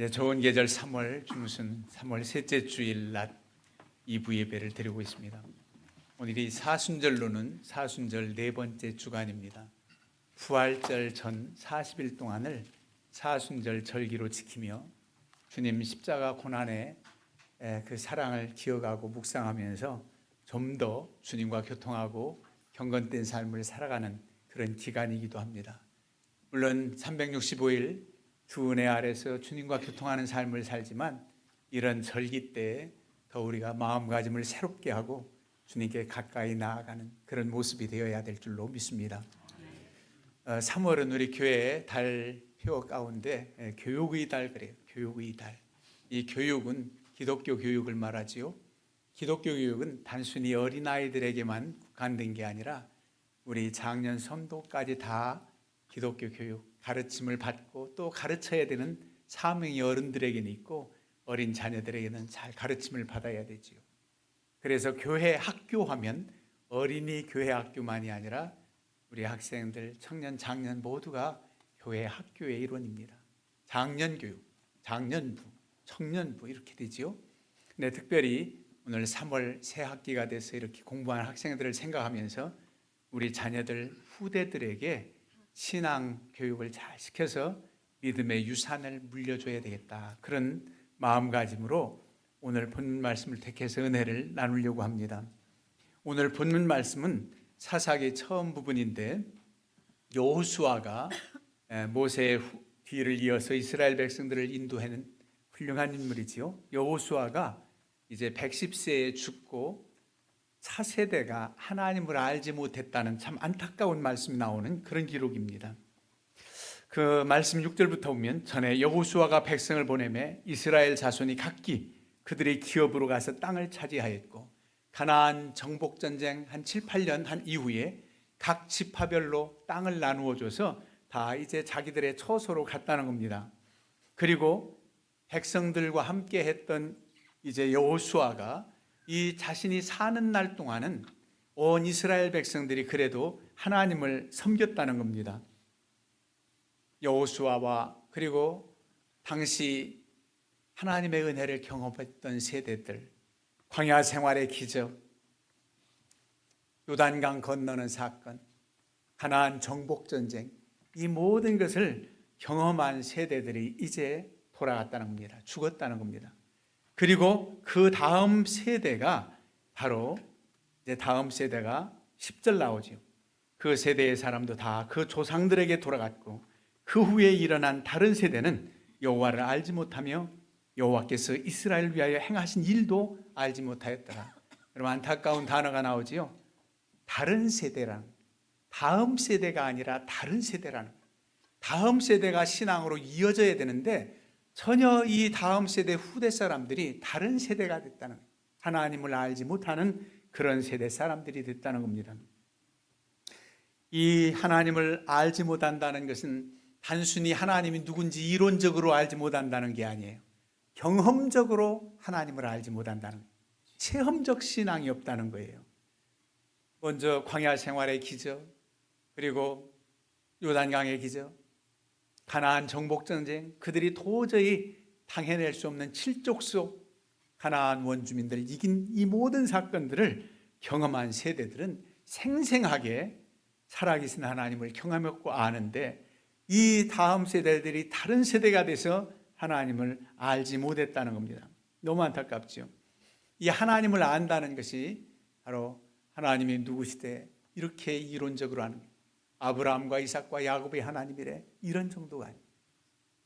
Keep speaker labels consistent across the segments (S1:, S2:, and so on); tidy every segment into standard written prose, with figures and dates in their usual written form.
S1: 오늘의 좋은 계절 3월 중순 3월 셋째 주일 낮 2부 예배를 드리고 있습니다. 오늘이 사순절로는 사순절 네 번째 주간입니다. 부활절 전 40일 동안을 사순절 절기로 지키며 주님 십자가 고난의 그 사랑을 기억하고 묵상하면서 좀 더 주님과 교통하고 경건된 삶을 살아가는 그런 기간이기도 합니다. 물론 365일 주 은혜 아래서 주님과 교통하는 삶을 살지만 이런 절기 때에 더 우리가 마음가짐을 새롭게 하고 주님께 가까이 나아가는 그런 모습이 되어야 될 줄로 믿습니다. 3월은 우리 교회의 달표 가운데 교육의 달 그래요. 교육의 달. 이 교육은 기독교 교육을 말하지요. 기독교 교육은 단순히 어린아이들에게만 국한된 게 아니라 우리 장년 성도까지 다 기독교 교육 가르침을 받고 또 가르쳐야 되는 사명이 어른들에게는 있고 어린 자녀들에게는 잘 가르침을 받아야 되지요. 그래서 교회 학교하면 어린이 교회 학교만이 아니라 우리 학생들, 청년, 장년 모두가 교회 학교의 일원입니다. 장년 교육, 장년부, 청년부 이렇게 되지요. 근데 특별히 오늘 3월 새 학기가 돼서 이렇게 공부하는 학생들을 생각하면서 우리 자녀들, 후대들에게 신앙 교육을 잘 시켜서 믿음의 유산을 물려줘야 되겠다. 그런 마음가짐으로 오늘 본문 말씀을 택해서 은혜를 나누려고 합니다. 오늘 본문 말씀은 사사기 처음 부분인데 여호수아가 모세의 뒤를 이어서 이스라엘 백성들을 인도하는 훌륭한 인물이지요. 여호수아가 이제 110세에 죽고 차세대가 하나님을 알지 못했다는 참 안타까운 말씀이 나오는 그런 기록입니다. 그 말씀 6절부터 보면 전에 여호수아가 백성을 보내매 이스라엘 자손이 각기 그들의 기업으로 가서 땅을 차지하였고 가나안 정복전쟁 한 7, 8년 한 이후에 각 지파별로 땅을 나누어 줘서 다 이제 자기들의 처소로 갔다는 겁니다. 그리고 백성들과 함께 했던 이제 여호수아가 이 자신이 사는 날 동안은 온 이스라엘 백성들이 그래도 하나님을 섬겼다는 겁니다. 여호수아와 그리고 당시 하나님의 은혜를 경험했던 세대들, 광야 생활의 기적, 요단강 건너는 사건, 가나안 정복 전쟁, 이 모든 것을 경험한 세대들이 이제 돌아갔다는 겁니다. 죽었다는 겁니다. 그리고 그 다음 세대가 바로 이제 다음 세대가 10절 나오죠. 그 세대의 사람도 다 그 조상들에게 돌아갔고 그 후에 일어난 다른 세대는 여호와를 알지 못하며 여호와께서 이스라엘을 위하여 행하신 일도 알지 못하였더라. 여러분 안타까운 단어가 나오지요. 다른 세대라는, 다음 세대가 아니라 다른 세대라는, 다음 세대가 신앙으로 이어져야 되는데 전혀 이 다음 세대 후대 사람들이 다른 세대가 됐다는 거예요. 하나님을 알지 못하는 그런 세대 사람들이 됐다는 겁니다. 이 하나님을 알지 못한다는 것은 단순히 하나님이 누군지 이론적으로 알지 못한다는 게 아니에요. 경험적으로 하나님을 알지 못한다는 거예요. 체험적 신앙이 없다는 거예요. 먼저 광야 생활의 기적, 그리고 요단강의 기적, 가나안 정복전쟁, 그들이 도저히 당해낼 수 없는 칠족속 가나안 원주민들을 이긴 이 모든 사건들을 경험한 세대들은 생생하게 살아계신 하나님을 경험했고 아는데 이 다음 세대들이 다른 세대가 돼서 하나님을 알지 못했다는 겁니다. 너무 안타깝죠. 이 하나님을 안다는 것이 바로 하나님이 누구시대 이렇게 이론적으로 아는 거예요. 아브라함과 이삭과 야곱의 하나님이래 이런 정도가 아니에요.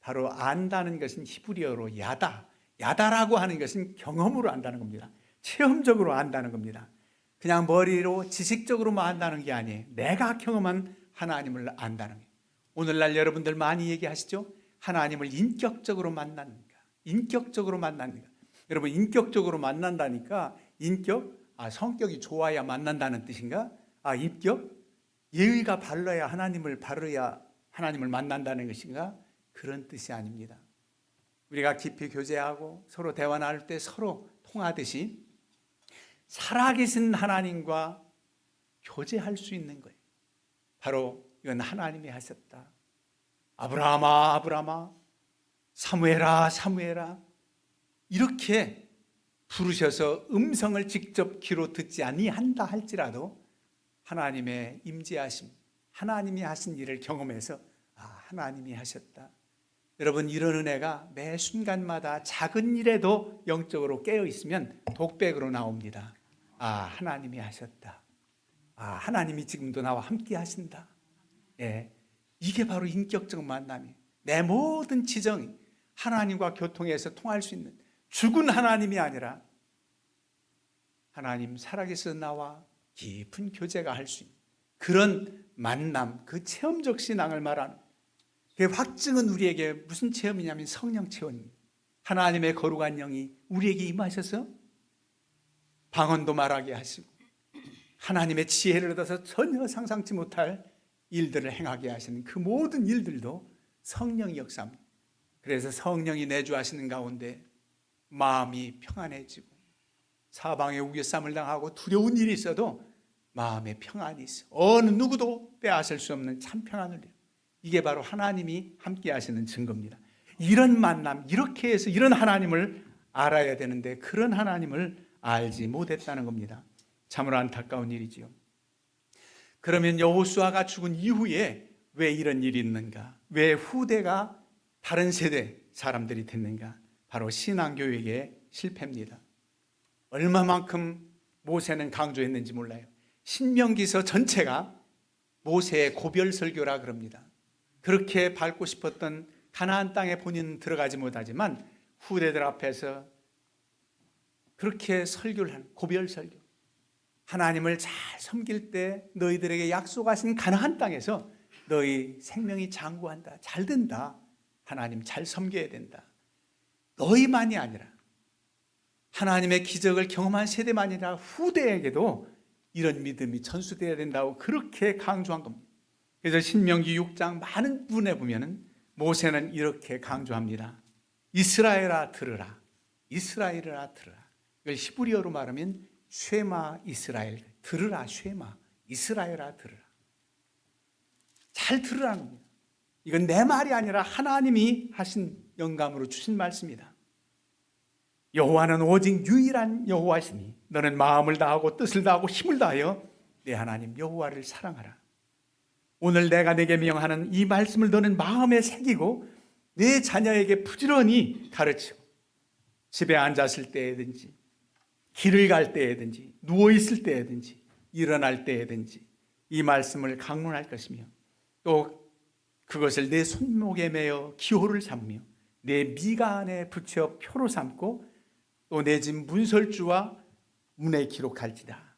S1: 바로 안다는 것은 히브리어로 야다라고 하는 것은 경험으로 안다는 겁니다. 체험적으로 안다는 겁니다. 그냥 머리로 지식적으로만 안다는 게 아니에요. 내가 경험한 하나님을 안다는 거예요. 오늘날 여러분들 많이 얘기하시죠? 하나님을 인격적으로 만나는가, 인격적으로 만나는가. 여러분 인격적으로 만난다니까 인격, 성격이 좋아야 만난다는 뜻인가? 인격? 예의가 발라야 하나님을 만난다는 것인가? 그런 뜻이 아닙니다. 우리가 깊이 교제하고 서로 대화 나눌 때 서로 통하듯이 살아계신 하나님과 교제할 수 있는 거예요. 바로 이건 하나님이 하셨다. 아브라함아, 아브라함아, 사무엘아, 사무엘아, 이렇게 부르셔서 음성을 직접 귀로 듣지 아니한다 할지라도 하나님의 임재하심, 하나님이 하신 일을 경험해서 하나님이 하셨다. 여러분, 이런 은혜가 매 순간마다 작은 일에도 영적으로 깨어 있으면 독백으로 나옵니다. 하나님이 하셨다. 하나님이 지금도 나와 함께 하신다. 이게 바로 인격적 만남이에요. 내 모든 지정이 하나님과 교통해서 통할 수 있는, 죽은 하나님이 아니라 하나님 살아계신 나와 깊은 교제가 할 수 있는 그런 만남, 그 체험적 신앙을 말하는, 그 확증은 우리에게 무슨 체험이냐면 성령 체험입니다. 하나님의 거룩한 영이 우리에게 임하셔서 방언도 말하게 하시고 하나님의 지혜를 얻어서 전혀 상상치 못할 일들을 행하게 하시는 그 모든 일들도 성령이 역사합니다. 그래서 성령이 내주하시는 가운데 마음이 평안해지고, 사방에 우겨쌈을 당하고 두려운 일이 있어도 마음에 평안이 있어. 어느 누구도 빼앗을 수 없는 참 평안을 누려요. 이게 바로 하나님이 함께 하시는 증거입니다. 이런 만남, 이렇게 해서 이런 하나님을 알아야 되는데 그런 하나님을 알지 못했다는 겁니다. 참으로 안타까운 일이지요. 그러면 여호수아가 죽은 이후에 왜 이런 일이 있는가? 왜 후대가 다른 세대 사람들이 됐는가? 바로 신앙교육의 실패입니다. 얼마만큼 모세는 강조했는지 몰라요. 신명기서 전체가 모세의 고별 설교라 그럽니다. 그렇게 밟고 싶었던 가나안 땅에 본인은 들어가지 못하지만 후대들 앞에서 그렇게 설교를 하는 고별 설교. 하나님을 잘 섬길 때 너희들에게 약속하신 가나안 땅에서 너희 생명이 장구한다. 잘 된다. 하나님 잘 섬겨야 된다. 너희만이 아니라 하나님의 기적을 경험한 세대만이 아니라 후대에게도 이런 믿음이 전수되어야 된다고 그렇게 강조한 겁니다. 그래서 신명기 6장 많은 부분에 보면은 모세는 이렇게 강조합니다. 이스라엘아 들으라. 이스라엘아 들으라. 이걸 히브리어로 말하면 쉐마 이스라엘. 들으라 쉐마. 이스라엘아 들으라. 잘 들으라는 겁니다. 이건 내 말이 아니라 하나님이 하신 영감으로 주신 말씀이다. 여호와는 오직 유일한 여호와시니 너는 마음을 다하고 뜻을 다하고 힘을 다하여 내 하나님 여호와를 사랑하라. 오늘 내가 내게 명하는 이 말씀을 너는 마음에 새기고 내 자녀에게 부지런히 가르치고 집에 앉았을 때든지 길을 갈 때든지 누워있을 때든지 일어날 때든지 이 말씀을 강론할 것이며 또 그것을 내 손목에 매어 기호를 삼으며 내 미가 안에 붙여 표로 삼고 또 내 집 문설주와 문에 기록할지다.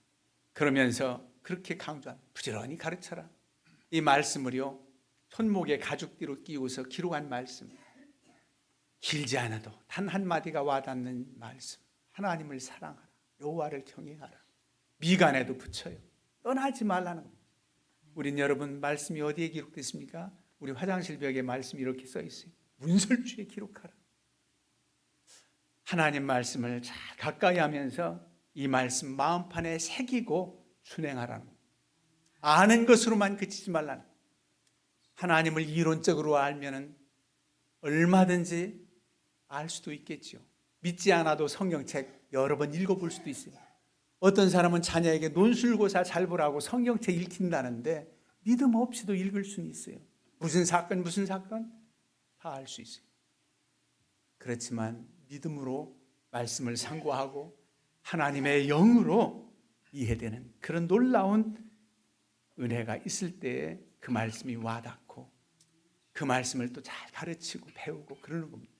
S1: 그러면서 그렇게 강조한 부지런히 가르쳐라. 이 말씀을요 손목에 가죽띠로 끼우고서 기록한 말씀, 길지 않아도 단 한마디가 와닿는 말씀. 하나님을 사랑하라. 여호와를 경외하라. 미간에도 붙여요. 떠나지 말라는 겁니다. 우린 여러분 말씀이 어디에 기록됐습니까? 우리 화장실 벽에 말씀이 이렇게 써 있어요. 문설주에 기록하라. 하나님 말씀을 잘 가까이 하면서 이 말씀 마음판에 새기고 순행하라는 겁니다. 아는 것으로만 그치지 말라는 겁니다. 하나님을 이론적으로 알면은 얼마든지 알 수도 있겠죠. 믿지 않아도 성경책 여러 번 읽어볼 수도 있어요. 어떤 사람은 자녀에게 논술고사 잘 보라고 성경책 읽힌다는데 믿음 없이도 읽을 수는 있어요. 무슨 사건 다 알 수 있어요. 그렇지만 믿음으로 말씀을 상고하고 하나님의 영으로 이해되는 그런 놀라운 은혜가 있을 때에 그 말씀이 와닿고 그 말씀을 또 잘 가르치고 배우고 그러는 겁니다.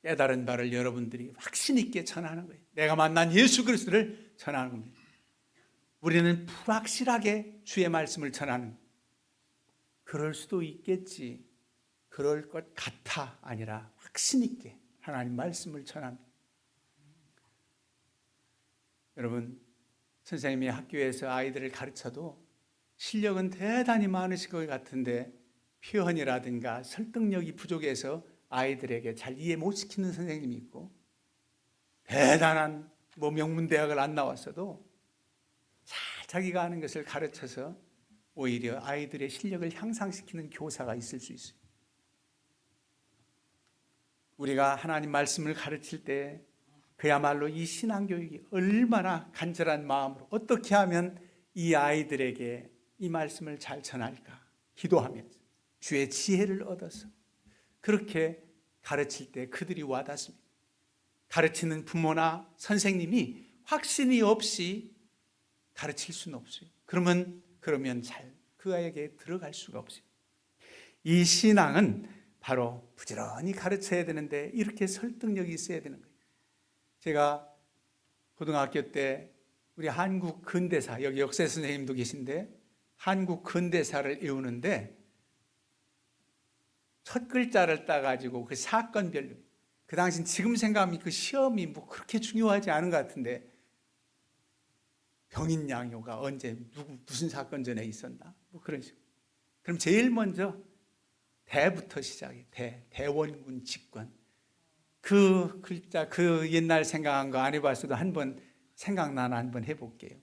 S1: 깨달은 바를 여러분들이 확신 있게 전하는 거예요. 내가 만난 예수 그리스도를 전하는 겁니다. 우리는 불확실하게 주의 말씀을 전하는 거예요. 그럴 수도 있겠지, 그럴 것 같아 아니라 확신 있게 하나님 말씀을 전합니다. 여러분, 선생님이 학교에서 아이들을 가르쳐도 실력은 대단히 많으실 것 같은데 표현이라든가 설득력이 부족해서 아이들에게 잘 이해 못 시키는 선생님이 있고, 대단한 명문대학을 안 나왔어도 잘 자기가 아는 것을 가르쳐서 오히려 아이들의 실력을 향상시키는 교사가 있을 수 있어요. 우리가 하나님 말씀을 가르칠 때 그야말로 이 신앙교육이 얼마나 간절한 마음으로 어떻게 하면 이 아이들에게 이 말씀을 잘 전할까 기도하면서 주의 지혜를 얻어서 그렇게 가르칠 때 그들이 와닿습니다. 가르치는 부모나 선생님이 확신이 없이 가르칠 수는 없어요. 그러면 잘 그 아이에게 들어갈 수가 없어요. 이 신앙은 바로 부지런히 가르쳐야 되는데 이렇게 설득력이 있어야 되는 거예요. 제가 고등학교 때 우리 한국 근대사, 여기 역사 선생님도 계신데 한국 근대사를 외우는데 첫 글자를 따가지고 그 사건별로, 그 당시 지금 생각하면 그 시험이 뭐 그렇게 중요하지 않은 것 같은데 병인양요가 언제 무슨 사건 전에 있었나 뭐 그런 식으로. 그럼 제일 먼저 대부터 시작해. 대원군 집권. 그 글자, 그 옛날 생각한 거 안 해봤어도 한번 생각나나 한번 해볼게요.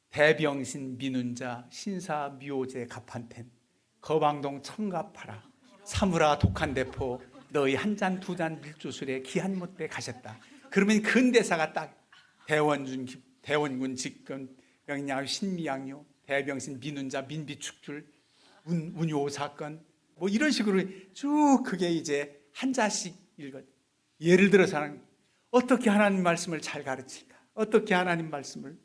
S1: 대병신 민운자 신사 미오제 갑한텐 거방동 청갑하라 사무라 독한 대포 너희 한 잔 두 잔 밀주술에 기한 못돼 가셨다. 그러면 근대사가 딱 대원군 집권 명량 신미양요 대병신 민운자 민비축출 운요 사건 뭐 이런 식으로 쭉 그게 이제 한 자씩 읽어. 예를 들어서는 어떻게 하나님 말씀을 잘 가르칠까? 어떻게 하나님 말씀을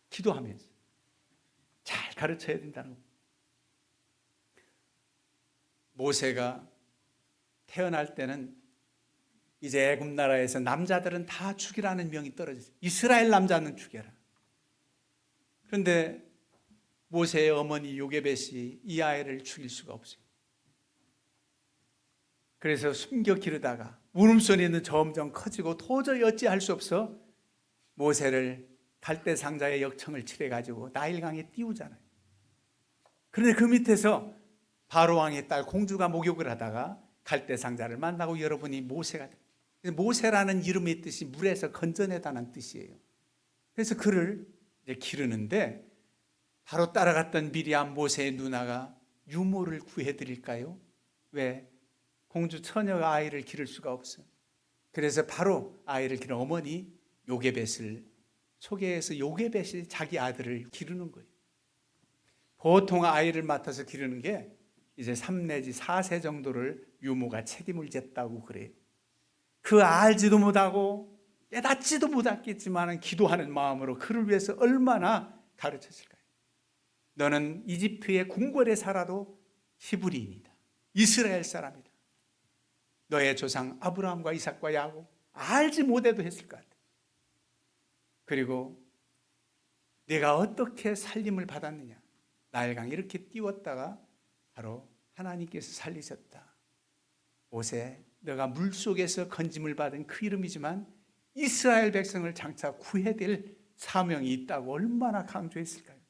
S1: 기도하면서 잘 가르쳐야 된다는 겁니다. 모세가 태어날 때는 이제 애굽 나라에서 남자들은 다 죽이라는 명이 떨어졌어요. 이스라엘 남자는 죽여라. 그런데 모세의 어머니 요게벳이 이 아이를 죽일 수가 없어요. 그래서 숨겨 기르다가 울음소리는 점점 커지고 도저히 어찌할 수 없어 모세를 갈대 상자의 역청을 칠해가지고 나일강에 띄우잖아요. 그런데 그 밑에서 바로 왕의 딸 공주가 목욕을 하다가 갈대 상자를 만나고 여러분이 모세가 됩니다. 모세라는 이름의 뜻이 물에서 건져내다는 뜻이에요. 그래서 그를 이제 기르는데 바로 따라갔던 미리암 모세의 누나가 유모를 구해드릴까요? 왜? 공주 처녀가 아이를 기를 수가 없어요. 그래서 바로 아이를 기른 어머니 요게벳을 소개해서 요게벳이 자기 아들을 기르는 거예요. 보통 아이를 맡아서 기르는 게 이제 3 내지 4세 정도를 유모가 책임을 졌다고 그래요. 그 알지도 못하고 깨닫지도 못했겠지만 기도하는 마음으로 그를 위해서 얼마나 가르쳤을까요? 너는 이집트의 궁궐에 살아도 히브리인이다. 이스라엘 사람이다. 너의 조상 아브라함과 이삭과 야곱 알지 못해도 했을 것 같아. 그리고 내가 어떻게 살림을 받았느냐. 나일강 이렇게 띄웠다가 바로 하나님께서 살리셨다. 모세 너가 물속에서 건짐을 받은 그 이름이지만 이스라엘 백성을 장차 구해야 될 사명이 있다고 얼마나 강조했을까요?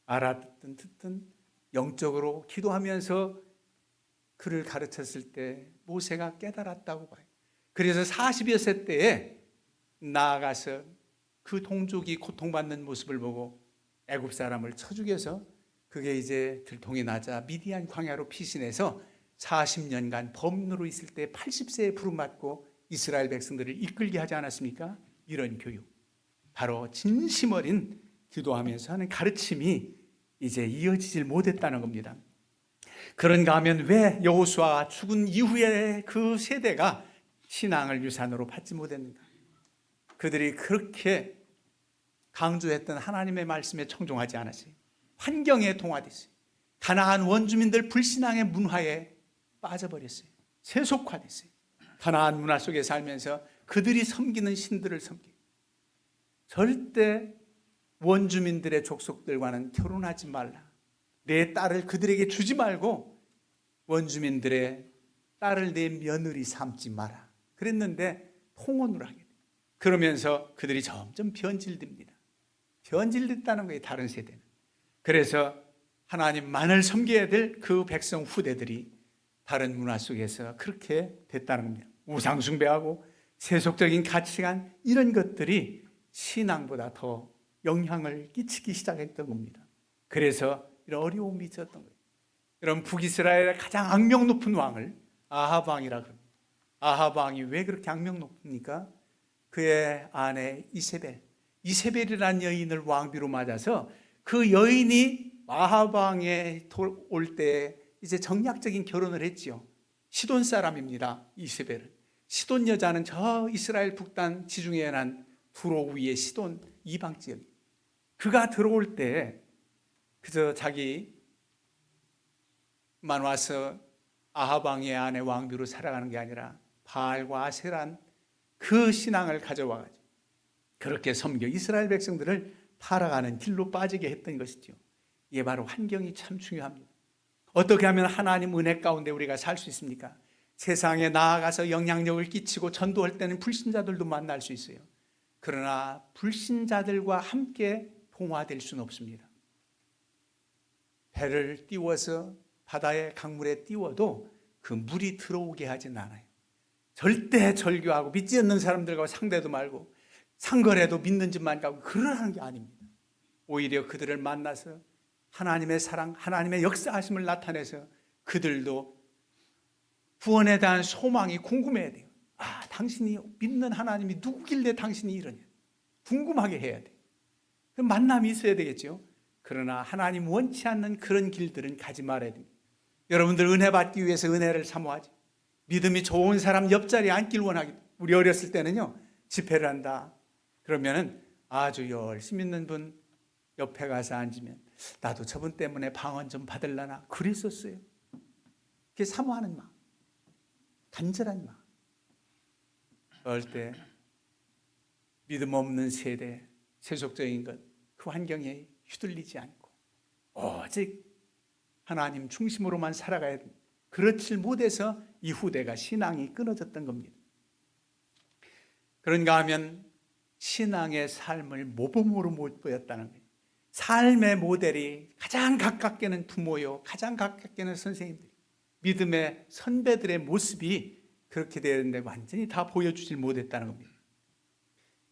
S1: 알아듣든 듣든 영적으로 기도하면서 그를 가르쳤을 때 모세가 깨달았다고 봐요. 그래서 40여 세 때에 나아가서 그 동족이 고통받는 모습을 보고 애굽 사람을 쳐 죽여서 그게 이제 들통이 나자 미디안 광야로 피신해서 40년간 범로로 있을 때 80세에 부름받고 이스라엘 백성들을 이끌게 하지 않았습니까? 이런 교육, 바로 진심 어린 기도하면서 하는 가르침이 이제 이어지질 못했다는 겁니다. 그런가 하면 왜 여호수아가 죽은 이후에 그 세대가 신앙을 유산으로 받지 못했는가? 그들이 그렇게 강조했던 하나님의 말씀에 청종하지 않았어요. 환경에 동화됐어요. 가나안 원주민들 불신앙의 문화에 빠져버렸어요. 세속화됐어요. 가나안 문화 속에 살면서 그들이 섬기는 신들을 섬기고 절대 원주민들의 족속들과는 결혼하지 말라. 내 딸을 그들에게 주지 말고 원주민들의 딸을 내 며느리 삼지 마라. 그랬는데 통혼을 하게 돼요. 그러면서 그들이 점점 변질됩니다. 변질됐다는 거예요, 다른 세대는. 그래서 하나님만을 섬겨야 될 그 백성 후대들이 다른 문화 속에서 그렇게 됐다는 겁니다. 우상 숭배하고 세속적인 가치관 이런 것들이 신앙보다 더 영향을 끼치기 시작했던 겁니다. 그래서 이런 어려움이 있었던 거예요. 여러분, 북이스라엘의 가장 악명 높은 왕을 아합 왕이라고 합니다. 아합 왕이 왜 그렇게 악명 높습니까? 그의 아내 이세벨이라는 여인을 왕비로 맞아서 그 여인이 아합 왕에 올 때 이제 정략적인 결혼을 했지요. 시돈 사람입니다. 이세벨은. 시돈 여자는 저 이스라엘 북단 지중해에 난 두로 위의 시돈 이방 지역. 그가 들어올 때 그저 자기만 와서 아합 왕의 아내 왕비로 살아가는 게 아니라 바알과 아세란 그 신앙을 가져와가지고 그렇게 섬겨 이스라엘 백성들을 타락하는 길로 빠지게 했던 것이죠. 이게 바로 환경이 참 중요합니다. 어떻게 하면 하나님 은혜 가운데 우리가 살 수 있습니까? 세상에 나아가서 영향력을 끼치고 전도할 때는 불신자들도 만날 수 있어요. 그러나 불신자들과 함께 동화될 수는 없습니다. 배를 띄워서 바다의 강물에 띄워도 그 물이 들어오게 하진 않아요. 절대 절교하고 믿지 않는 사람들과 상대도 말고 상거래도 믿는 짓만 가고 그러라는 게 아닙니다. 오히려 그들을 만나서 하나님의 사랑, 하나님의 역사하심을 나타내서 그들도 구원에 대한 소망이 궁금해야 돼요. 아, 당신이 믿는 하나님이 누구길래 당신이 이러냐 궁금하게 해야 돼요. 그 만남이 있어야 되겠죠. 그러나 하나님 원치 않는 그런 길들은 가지 말아야 됩니다. 여러분들 은혜 받기 위해서 은혜를 사모하지. 믿음이 좋은 사람 옆자리에 앉길 원하기. 우리 어렸을 때는요, 집회를 한다 그러면은 아주 열심히 있는 분 옆에 가서 앉으면 나도 저분 때문에 방언 좀 받으려나 그랬었어요. 그게 사모하는 마음, 간절한 마음. 어릴 때 믿음 없는 세대, 세속적인 것, 그 환경에 휘둘리지 않고 오직 하나님 중심으로만 살아가야 됩니다. 그렇지 못해서 이 후대가 신앙이 끊어졌던 겁니다. 그런가 하면 신앙의 삶을 모범으로 못 보였다는 거예요. 삶의 모델이 가장 가깝게는 부모요, 가장 가깝게는 선생님들, 믿음의 선배들의 모습이 그렇게 되는데 완전히 다 보여주질 못했다는 겁니다.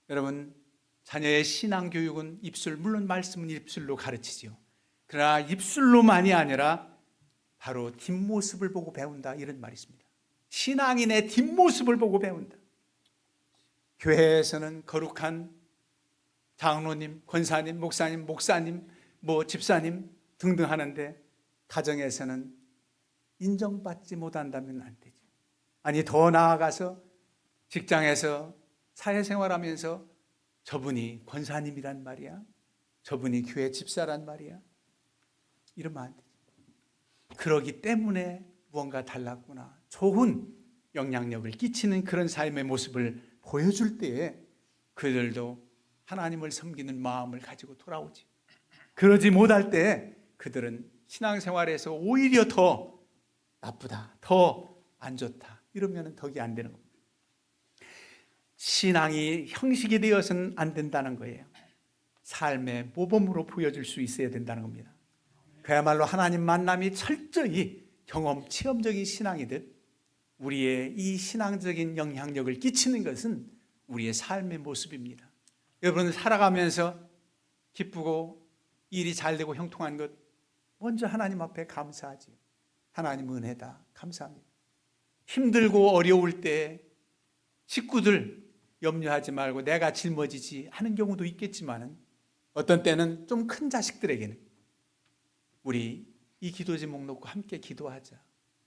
S1: 여러분, 자녀의 신앙교육은 물론 말씀은 입술로 가르치죠. 그러나 입술로만이 아니라 바로 뒷모습을 보고 배운다, 이런 말이 있습니다. 신앙인의 뒷모습을 보고 배운다. 교회에서는 거룩한 장로님, 권사님, 목사님, 집사님 등등 하는데 가정에서는 인정받지 못한다면 안 되죠. 아니, 더 나아가서 직장에서 사회생활하면서 저분이 권사님이란 말이야, 저분이 교회 집사란 말이야, 이러면 안 되죠. 그러기 때문에 무언가 달랐구나, 좋은 영향력을 끼치는 그런 삶의 모습을 보여줄 때에 그들도 하나님을 섬기는 마음을 가지고 돌아오지. 그러지 못할 때 그들은 신앙생활에서 오히려 더 나쁘다, 더 안 좋다, 이러면 덕이 안 되는 겁니다. 신앙이 형식이 되어서는 안 된다는 거예요. 삶의 모범으로 보여줄 수 있어야 된다는 겁니다. 그야말로 하나님 만남이 철저히 경험, 체험적인 신앙이듯 우리의 이 신앙적인 영향력을 끼치는 것은 우리의 삶의 모습입니다. 여러분, 살아가면서 기쁘고 일이 잘 되고 형통한 것 먼저 하나님 앞에 감사하지요. 하나님 은혜다, 감사합니다. 힘들고 어려울 때 식구들 염려하지 말고 내가 짊어지지 하는 경우도 있겠지만 어떤 때는 좀 큰 자식들에게는 우리 이 기도 제목 놓고 함께 기도하자,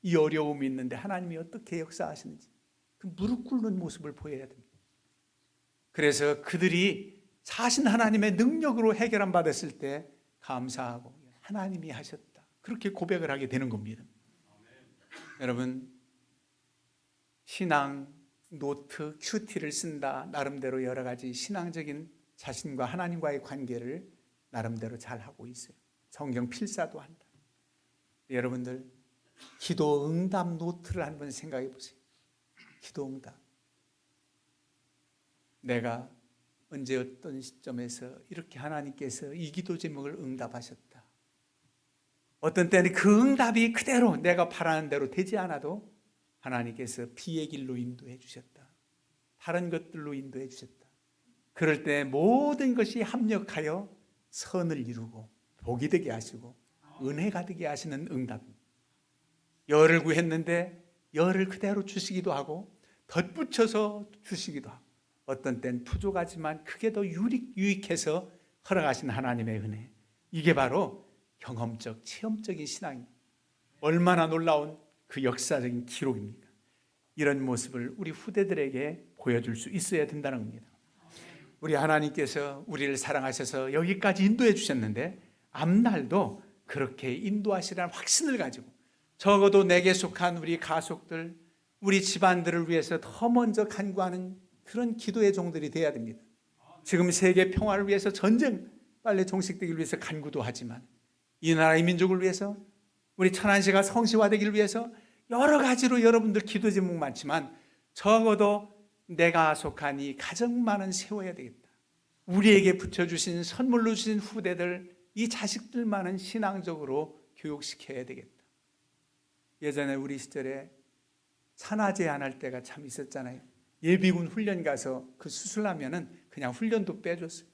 S1: 이 어려움이 있는데 하나님이 어떻게 역사하시는지 그 무릎 꿇는 모습을 보여야 됩니다. 그래서 그들이 사신 하나님의 능력으로 해결함 받았을 때 감사하고 하나님이 하셨다, 그렇게 고백을 하게 되는 겁니다. 여러분, 신앙 노트, 큐티를 쓴다, 나름대로 여러 가지 신앙적인 자신과 하나님과의 관계를 나름대로 잘 하고 있어요. 성경 필사도 한다. 여러분들, 기도 응답 노트를 한번 생각해 보세요. 기도 응답. 내가 언제 어떤 시점에서 이렇게 하나님께서 이 기도 제목을 응답하셨다. 어떤 때는 그 응답이 그대로 내가 바라는 대로 되지 않아도 하나님께서 비의 길로 인도해 주셨다, 다른 것들로 인도해 주셨다. 그럴 때 모든 것이 합력하여 선을 이루고 복이 되게 하시고 은혜가 되게 하시는 응답입니다. 열을 구했는데 열을 그대로 주시기도 하고 덧붙여서 주시기도 하고 어떤 때는 부족하지만 그게 더 유익해서 허락하신 하나님의 은혜, 이게 바로 경험적, 체험적인 신앙입니다. 얼마나 놀라운 그 역사적인 기록입니까? 이런 모습을 우리 후대들에게 보여줄 수 있어야 된다는 겁니다. 우리 하나님께서 우리를 사랑하셔서 여기까지 인도해 주셨는데 앞날도 그렇게 인도하시라는 확신을 가지고 적어도 내게 속한 우리 가족들, 우리 집안들을 위해서 더 먼저 간구하는 그런 기도의 종들이 되어야 됩니다. 지금 세계 평화를 위해서 전쟁 빨리 종식되기를 위해서 간구도 하지만 이 나라의 민족을 위해서 우리 천안시가 성시화되기를 위해서 여러 가지로 여러분들 기도 제목 많지만 적어도 내가 속한 이 가정만은 세워야 되겠다. 우리에게 붙여주신 선물로 주신 후대들, 이 자식들만은 신앙적으로 교육시켜야 되겠다. 예전에 우리 시절에 산화제 안 할 때가 참 있었잖아요. 예비군 훈련 가서 그 수술하면은 그냥 훈련도 빼줬어요.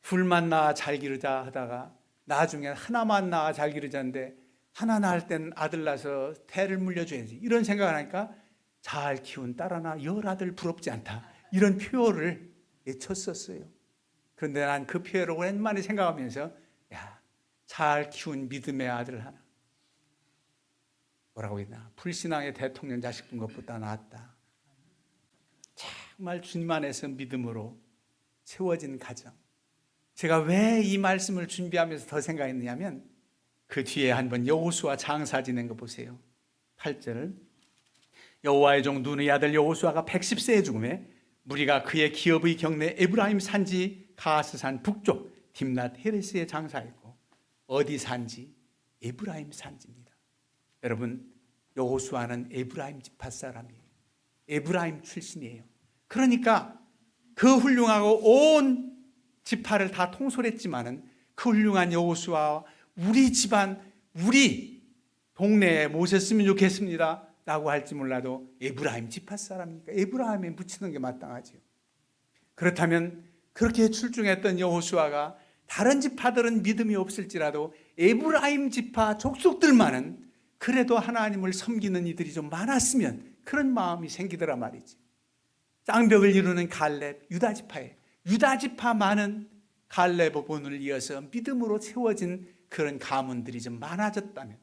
S1: 둘만 낳아 잘 기르자 하다가 나중에 하나만 낳아 잘 기르자는데 하나 낳을 땐 아들 낳아서 태를 물려줘야지, 이런 생각을 하니까 잘 키운 딸 하나 열 아들 부럽지 않다, 이런 표어를 외쳤었어요. 그런데 난 그 표현을 오랜만에 생각하면서 잘 키운 믿음의 아들 하나, 뭐라고 했나, 불신앙의 대통령 자식 둔 것보다 낫다. 정말 주님 안에서 믿음으로 세워진 가정. 제가 왜 이 말씀을 준비하면서 더 생각했느냐면 그 뒤에 한번 여호수아 장사 지낸 거 보세요. 8절, 여호와의 종 눈의 아들 여호수아가 110세에 죽음에 무리가 그의 기업의 경내 에브라임 산지 가스산 북쪽 딥낫 헤레스에 장사했고, 어디 산지? 에브라임 산지입니다. 여러분, 여호수아는 에브라임 지파 사람이에요. 에브라임 출신이에요. 그러니까 그 훌륭하고 온 지파를 다 통솔했지만은 그 훌륭한 여호수아와 우리 집안, 우리 동네에 모셨으면 좋겠습니다 라고 할지 몰라도 에브라임 지파 사람이니까 에브라임에 묻히는 게 마땅하지요. 그렇다면 그렇게 출중했던 여호수아가 다른 지파들은 믿음이 없을지라도 에브라임 지파 족속들만은 그래도 하나님을 섬기는 이들이 좀 많았으면 그런 마음이 생기더라 말이지. 쌍벽을 이루는 갈렙, 유다 지파에 유다 지파 많은 갈렙의 본을 이어서 믿음으로 세워진 그런 가문들이 좀 많아졌다면,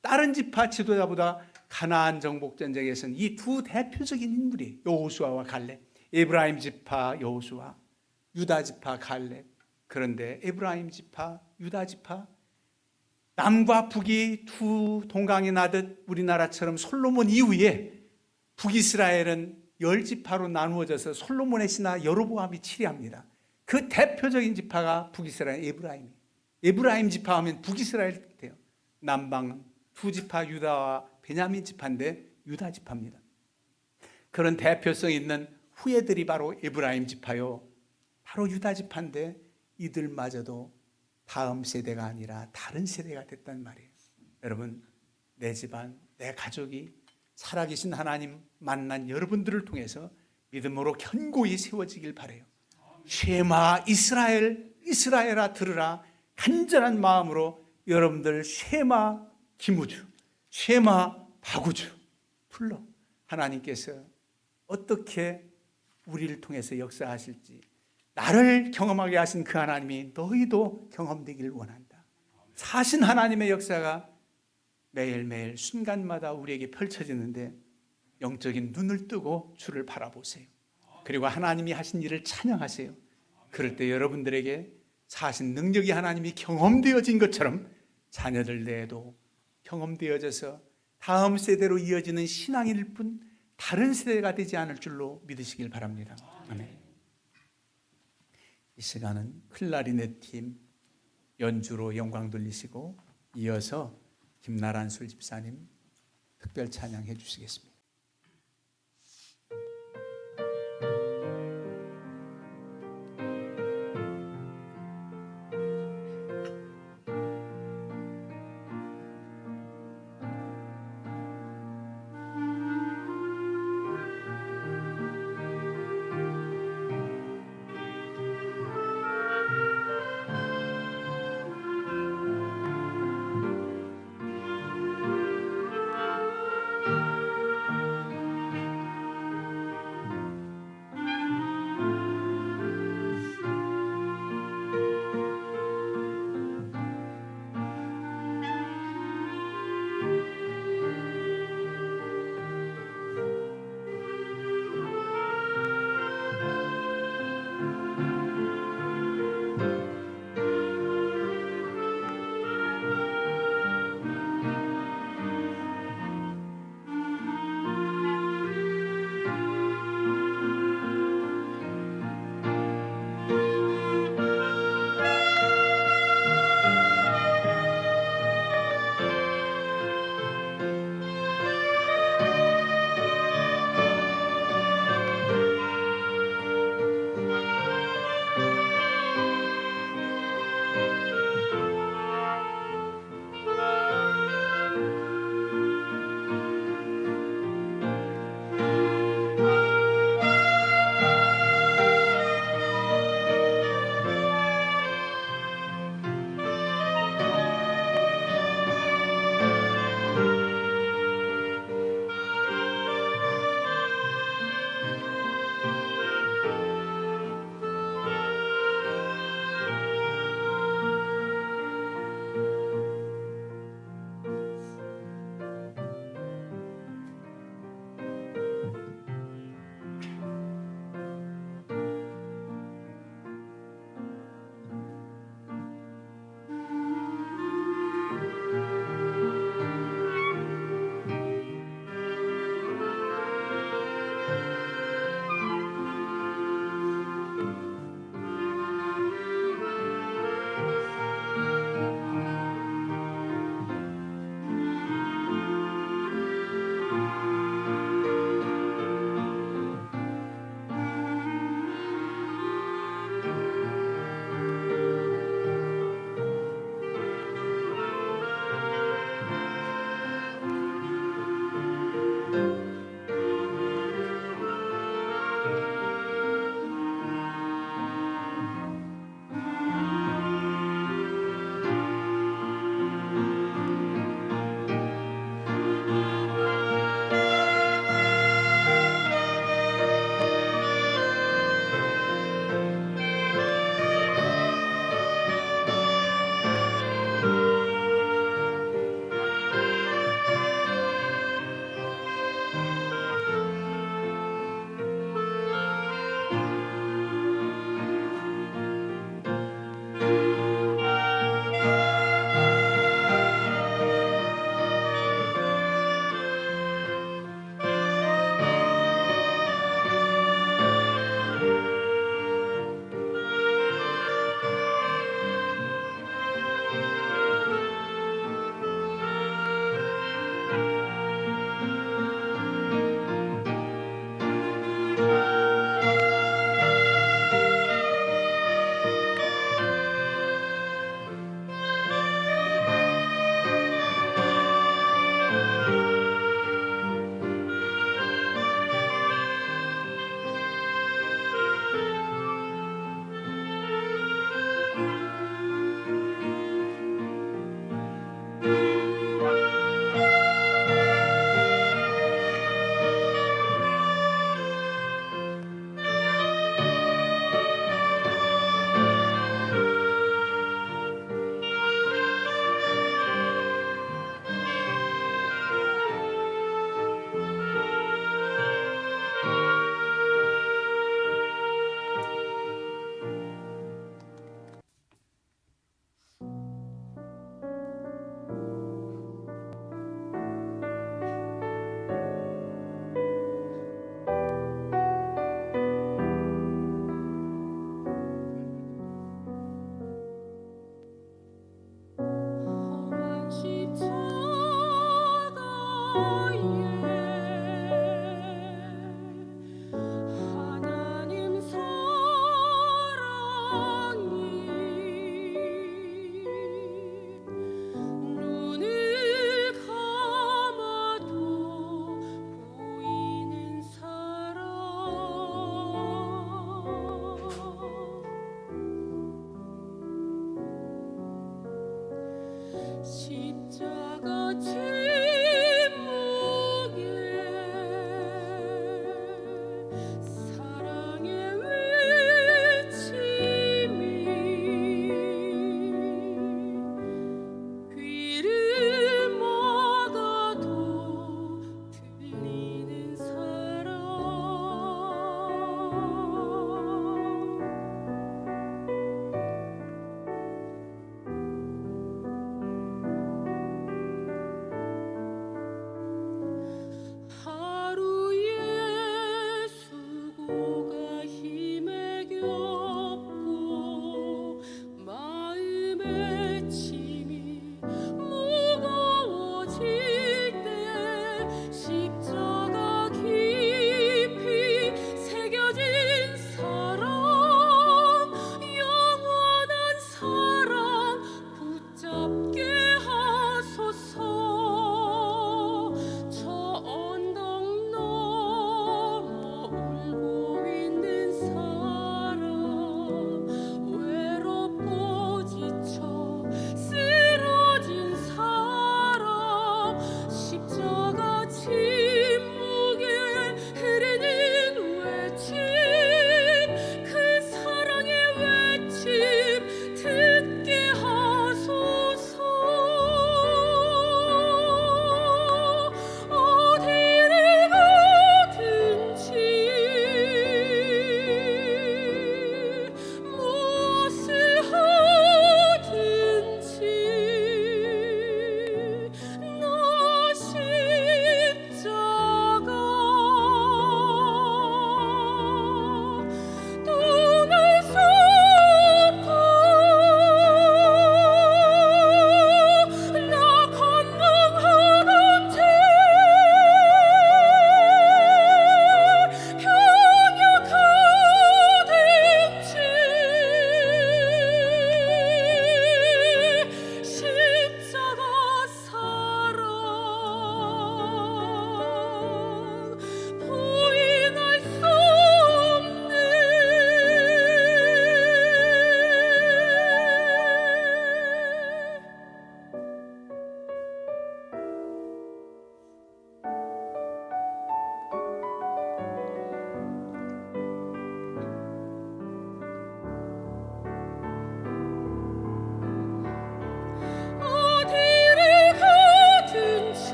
S1: 다른 지파 지도자보다 가나안 정복 전쟁에서는 이 두 대표적인 인물이 여호수아와 갈렙, 에브라임 지파 여호수아, 유다 지파 갈렙. 그런데 에브라임 지파, 유다 지파, 남과 북이 두 동강이 나듯 우리나라처럼 솔로몬 이후에 북이스라엘은 10지파로 나누어져서 솔로몬의 신하 여로보암이 치리합니다. 그 대표적인 지파가 북이스라엘 에브라임이에요. 에브라임 지파 하면 북이스라엘 돼요. 남방 두 지파 유다와 베냐민 지파인데 유다 지파입니다. 그런 대표성 있는 후예들이 바로 에브라임 지파요, 바로 유다 지파인데 이들마저도 다음 세대가 아니라 다른 세대가 됐단 말이에요. 여러분, 내 집안, 내 가족이 살아계신 하나님 만난 여러분들을 통해서 믿음으로 견고히 세워지길 바라요. 쉐마 이스라엘, 이스라엘아 들으라, 간절한 마음으로 여러분들 쉐마 기무주, 쉐마 바구주 불러 하나님께서 어떻게 우리를 통해서 역사하실지, 나를 경험하게 하신 그 하나님이 너희도 경험되기를 원한다. 사신 하나님의 역사가 매일매일 순간마다 우리에게 펼쳐지는데 영적인 눈을 뜨고 주를 바라보세요. 그리고 하나님이 하신 일을 찬양하세요. 그럴 때 여러분들에게 사신 능력이 하나님이 경험되어진 것처럼 자녀들 내에도 경험되어져서 다음 세대로 이어지는 신앙일 뿐 다른 세대가 되지 않을 줄로 믿으시길 바랍니다. 아멘. 이 시간은 클라리넷 팀 연주로 영광 돌리시고 이어서 김나란 술집사님 특별 찬양해 주시겠습니다.